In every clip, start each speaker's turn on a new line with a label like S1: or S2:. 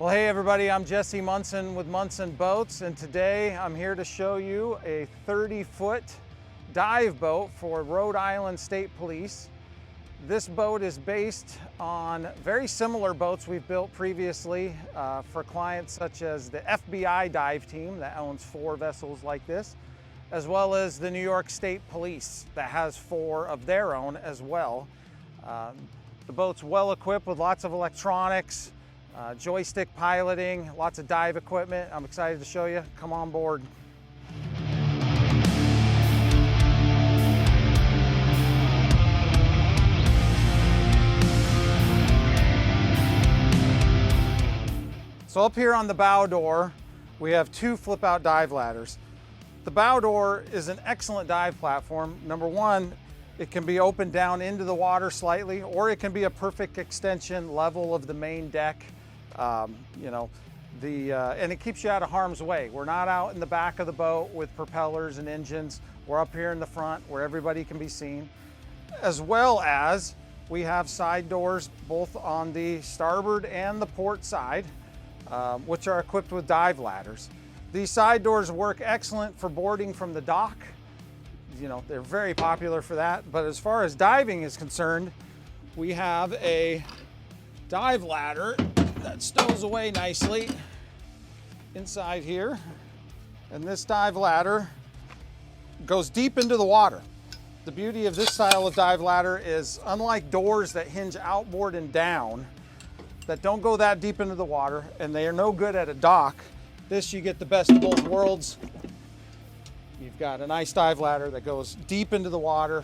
S1: Well, hey everybody, I'm Jesse Munson with Munson Boats, and today I'm here to show you a 30-foot dive boat for Rhode Island State Police. This boat is based on very similar boats we've built previously for clients such as the FBI dive team that owns 4 vessels like this, as well as the New York State Police that has 4 of their own as well. The boat's well equipped with lots of electronics, joystick piloting, lots of dive equipment. I'm excited to show you. Come on board. So up here on the bow door, we have 2 flip-out dive ladders. The bow door is an excellent dive platform. Number one, it can be opened down into the water slightly, or it can be a perfect extension level of the main deck. And it keeps you out of harm's way. We're not out in the back of the boat with propellers and engines. We're up here in the front where everybody can be seen. As well as we have side doors both on the starboard and the port side, which are equipped with dive ladders. These side doors work excellent for boarding from the dock. They're very popular for that. But as far as diving is concerned, we have a dive ladder that stows away nicely inside here. And this dive ladder goes deep into the water. The beauty of this style of dive ladder is, unlike doors that hinge outboard and down, that don't go that deep into the water, and they are no good at a dock, this you get the best of both worlds. You've got a nice dive ladder that goes deep into the water,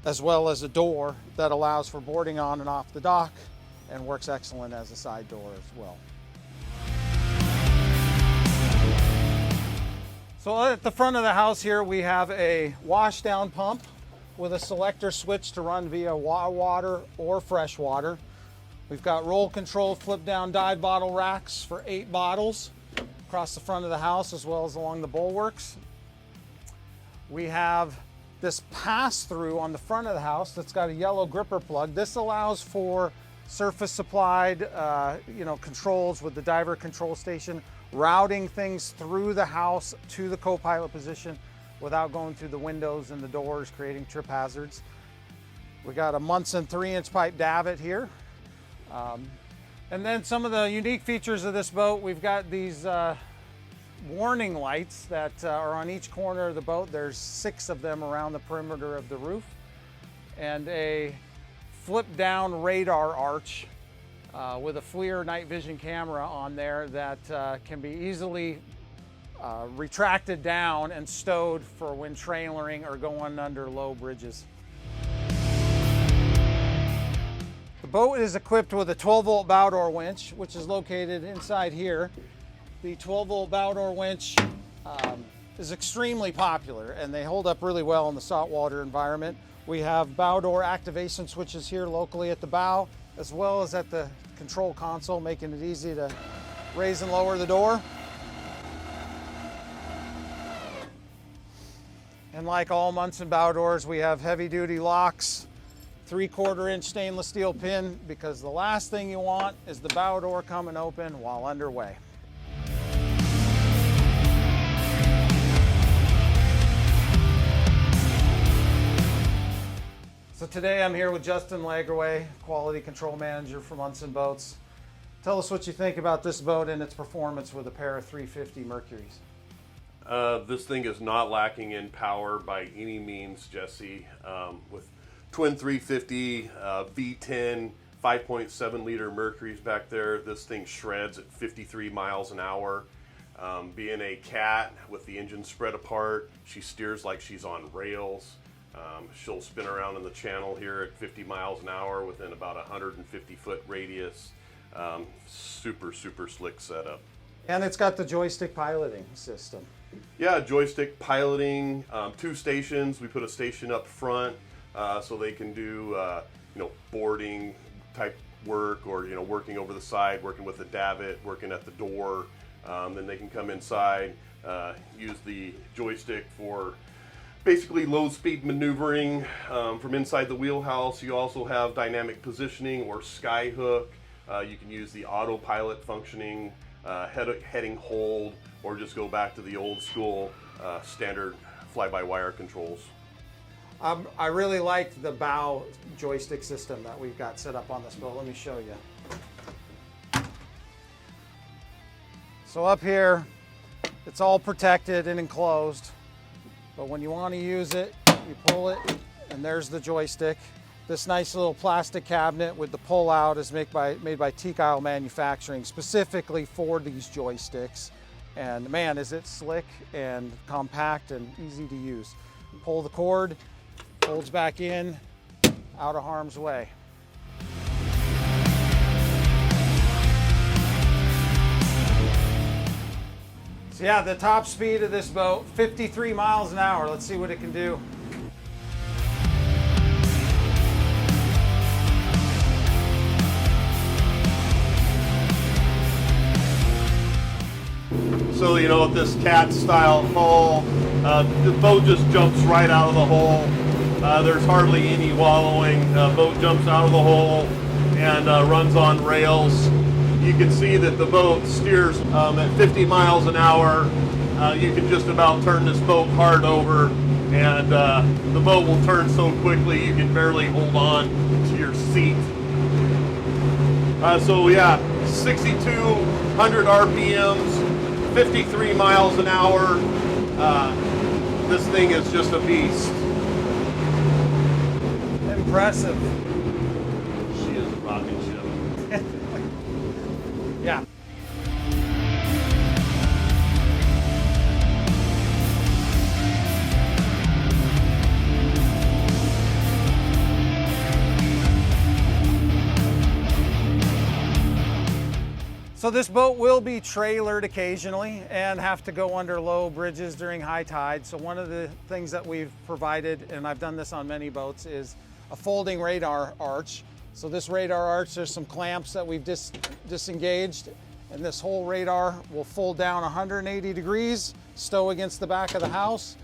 S1: as well as a door that allows for boarding on and off the dock, and works excellent as a side door as well. So at the front of the house here, we have a washdown pump with a selector switch to run via water or freshwater. We've got roll control flip down dive bottle racks for 8 bottles across the front of the house as well as along the bulwarks. We have this pass-through on the front of the house that's got a yellow gripper plug. This allows for surface supplied controls with the diver control station, routing things through the house to the co-pilot position without going through the windows and the doors, creating trip hazards. We got a Munson 3-inch pipe davit here. And then some of the unique features of this boat, we've got these warning lights that are on each corner of the boat. There's 6 of them around the perimeter of the roof, and a flip down radar arch with a FLIR night vision camera on there that can be easily retracted down and stowed for when trailering or going under low bridges. The boat is equipped with a 12-volt bow door winch, which is located inside here. The 12-volt bow door winch is extremely popular, and they hold up really well in the saltwater environment. We have bow door activation switches here locally at the bow, as well as at the control console, making it easy to raise and lower the door. And like all Munson bow doors, we have heavy-duty locks, 3/4-inch stainless steel pin, because the last thing you want is the bow door coming open while underway. So today I'm here with Justin Lagerway, Quality Control Manager for Munson Boats. Tell us what you think about this boat and its performance with a pair of 350 Mercuries.
S2: This thing is not lacking in power by any means, Jesse. With twin 350, V10, 5.7 liter Mercuries back there, this thing shreds at 53 miles an hour. Being a cat with the engine spread apart, she steers like she's on rails. She'll spin around in the channel here at 50 miles an hour within about a 150-foot radius. Super slick setup.
S1: And it's got the joystick piloting system.
S2: Yeah, joystick piloting, 2 stations. We put a station up front so they can do boarding type work, or working over the side, working with the davit, working at the door. Then they can come inside, use the joystick for basically low speed maneuvering from inside the wheelhouse. You also have dynamic positioning or sky hook. You can use the autopilot functioning, heading hold, or just go back to the old school standard fly-by-wire controls.
S1: I really like the bow joystick system that we've got set up on this boat. Let me show you. So up here, it's all protected and enclosed, but when you want to use it, you pull it, and there's the joystick. This nice little plastic cabinet with the pull-out is made by Teak Isle Manufacturing, specifically for these joysticks. And man, is it slick and compact and easy to use. Pull the cord, folds back in, out of harm's way. So yeah, the top speed of this boat, 53 miles an hour. Let's see what it can do.
S2: So, you know, with this cat style hull, the boat just jumps right out of the hole. There's hardly any wallowing. Boat jumps out of the hole and runs on rails. You can see that the boat steers at 50 miles an hour. You can just about turn this boat hard over, and the boat will turn so quickly you can barely hold on to your seat. So yeah, 6,200 RPMs. 53 miles an hour. This thing is just a beast.
S1: Impressive.
S2: She is a rocket ship.
S1: Yeah. So this boat will be trailered occasionally and have to go under low bridges during high tide. So one of the things that we've provided, and I've done this on many boats, is a folding radar arch. So this radar arch, there's some clamps that we've disengaged, and this whole radar will fold down 180 degrees, stow against the back of the house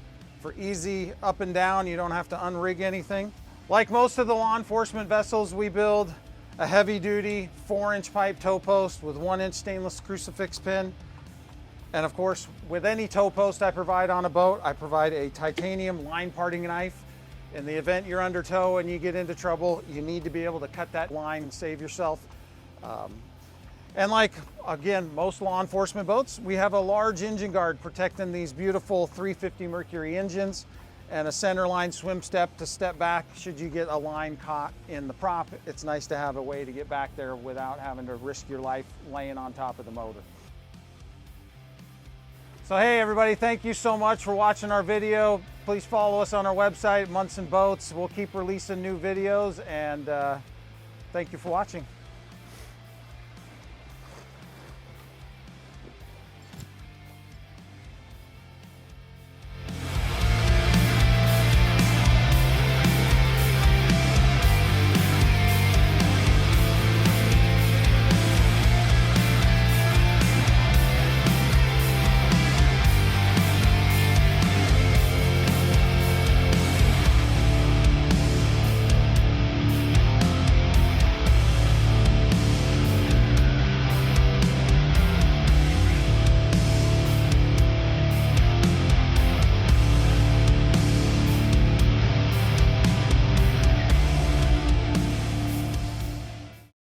S1: for easy up and down. You don't have to unrig anything. Like most of the law enforcement vessels we build, a heavy-duty 4-inch pipe tow post with 1-inch stainless crucifix pin. And of course, with any tow post I provide on a boat, I provide a titanium line parting knife. In the event you're under tow and you get into trouble, you need to be able to cut that line and save yourself. And like, again, most law enforcement boats, we have a large engine guard protecting these beautiful 350 Mercury engines, and a center line swim step to step back should you get a line caught in the prop. It's nice to have a way to get back there without having to risk your life laying on top of the motor. So hey everybody, thank you so much for watching our video. Please follow us on our website, Munson Boats. We'll keep releasing new videos, and thank you for watching.